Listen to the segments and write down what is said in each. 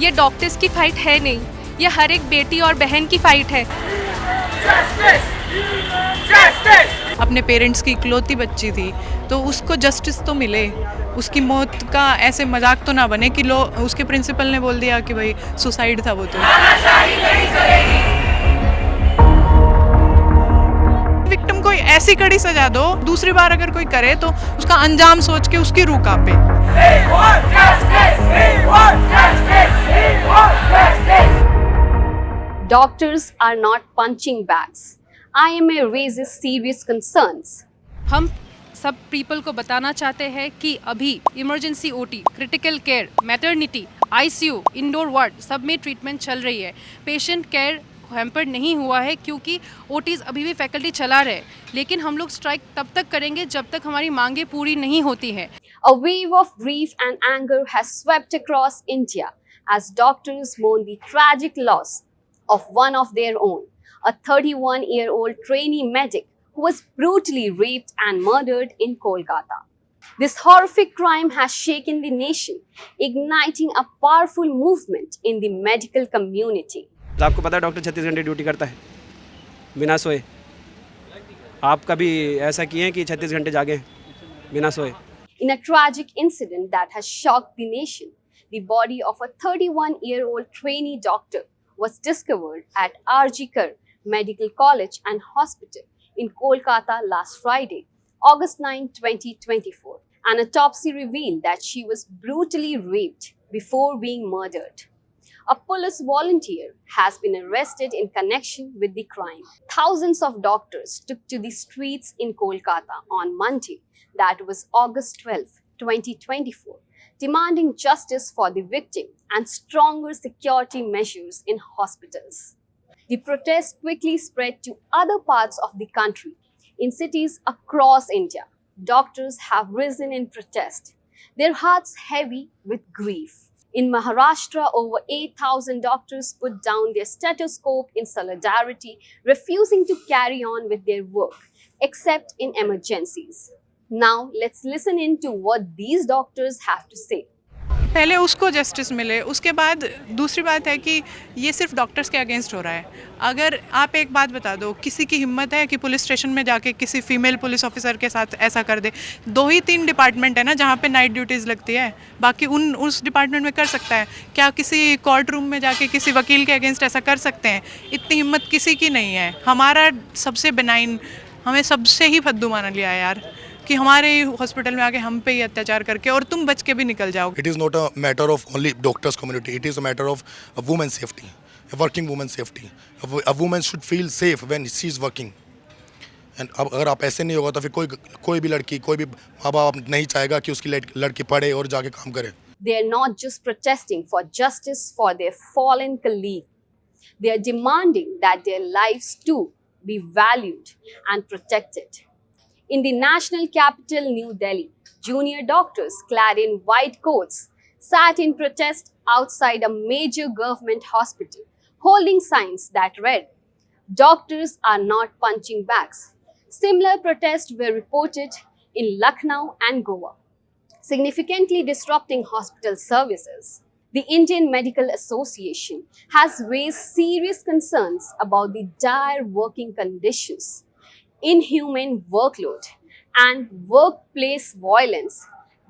ये डॉक्टर्स की फाइट है नहीं, ये हर एक बेटी और बहन की फाइट है। अपने पेरेंट्स की इकलौती बच्ची थी, तो उसको जस्टिस तो मिले। उसकी मौत का ऐसे मजाक तो ना बने कि लो उसके प्रिंसिपल ने बोल दिया कि भाई सुसाइड था वो। तो विक्टिम को ऐसी कड़ी सजा दो, दूसरी बार अगर कोई करे तो उसका अंजाम सोच के उसकी रूह कांपे। Doctors are not punching bags. IMA raises serious concerns. हम सब पीपल को बताना चाहते हैं कि अभी emergency OT, critical care, maternity, ICU, indoor ward सब में ट्रीटमेंट चल रही है। पेशेंट केयर हैम्पर्ड नहीं हुआ है क्योंकि ओटीज़ अभी भी फैकल्टी चला रहे हैं, लेकिन हम लोग स्ट्राइक तब तक करेंगे जब तक हमारी मांगे पूरी नहीं होती है। A wave of grief and anger has swept across India as doctors mourn the tragic loss of one of their own, a 31-year-old trainee medic who was brutally raped and murdered in Kolkata. This horrific crime has shaken the nation, igniting a powerful movement in the medical community. आपको पता है doctor 36 घंटे duty करता है बिना सोए। आप कभी ऐसा किए हैं कि 36 घंटे जागे बिना सोए? In a tragic incident that has shocked the nation, the body of a 31-year-old trainee doctor was discovered at R.G. Kar Medical College and Hospital in Kolkata last Friday, August 9, 2024. An autopsy revealed that she was brutally raped before being murdered. A police volunteer has been arrested in connection with the crime. Thousands of doctors took to the streets in Kolkata on Monday, that was August 12, 2024, demanding justice for the victim and stronger security measures in hospitals. The protest quickly spread to other parts of the country. In cities across India, doctors have risen in protest, their hearts heavy with grief. In Maharashtra, over 8,000 doctors put down their stethoscope in solidarity, refusing to carry on with their work, except in emergencies. Now, let's listen in to what these doctors have to say. पहले उसको justice मिले, उसके बाद दूसरी बात है कि ये सिर्फ डॉक्टर्स के अगेंस्ट हो रहा है। अगर आप एक बात बता दो, किसी की हिम्मत है कि पुलिस स्टेशन में जाके किसी फीमेल पुलिस ऑफिसर के साथ ऐसा कर दे? 2 ही 3 डिपार्टमेंट है ना जहाँ पे नाइट ड्यूटीज़ लगती है, बाकी उस डिपार्टमेंट में कर सकता है क्या? किसी कोर्ट रूम में जाके किसी वकील के अगेंस्ट ऐसा कर सकते हैं? इतनी हिम्मत किसी की नहीं है। हमारा सबसे बेनाइन, हमें सबसे ही फद्दू माना लिया है यार, कि हमारे हॉस्पिटल में आके हम पे ही अत्याचार करके और तुम बच के भी निकल जाओ। It is not a matter of only doctors community. It is a matter of a woman's safety, a working woman's safety. A woman should feel safe when she is working. And अब अगर आप ऐसे नहीं होगा तो फिर कोई भी लड़की, कोई भी माँ बाप नहीं चाहेगा कि उसकी लड़की पढ़े और जाके काम करे। They are not just protesting for justice for their fallen colleague. They are demanding that their lives too be valued and protected. In the national capital, New Delhi, junior doctors clad in white coats sat in protest outside a major government hospital, holding signs that read, "Doctors are not punching bags." Similar protests were reported in Lucknow and Goa, significantly disrupting hospital services. The Indian Medical Association has raised serious concerns about the dire working conditions, inhumane workload, and workplace violence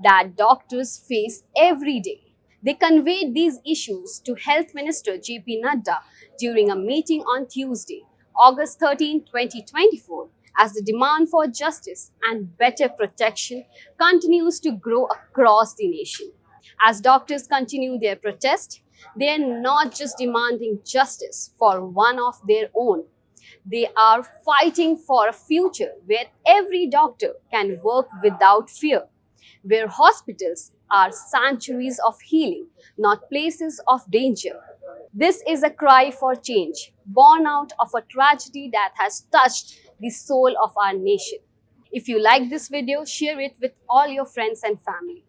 that doctors face every day. They conveyed these issues to Health Minister JP Nadda during a meeting on Tuesday, August 13, 2024, as the demand for justice and better protection continues to grow across the nation. As doctors continue their protest, they are not just demanding justice for one of their own. They are fighting for a future where every doctor can work without fear, where hospitals are sanctuaries of healing, not places of danger. This is a cry for change, born out of a tragedy that has touched the soul of our nation. If you like this video, share it with all your friends and family.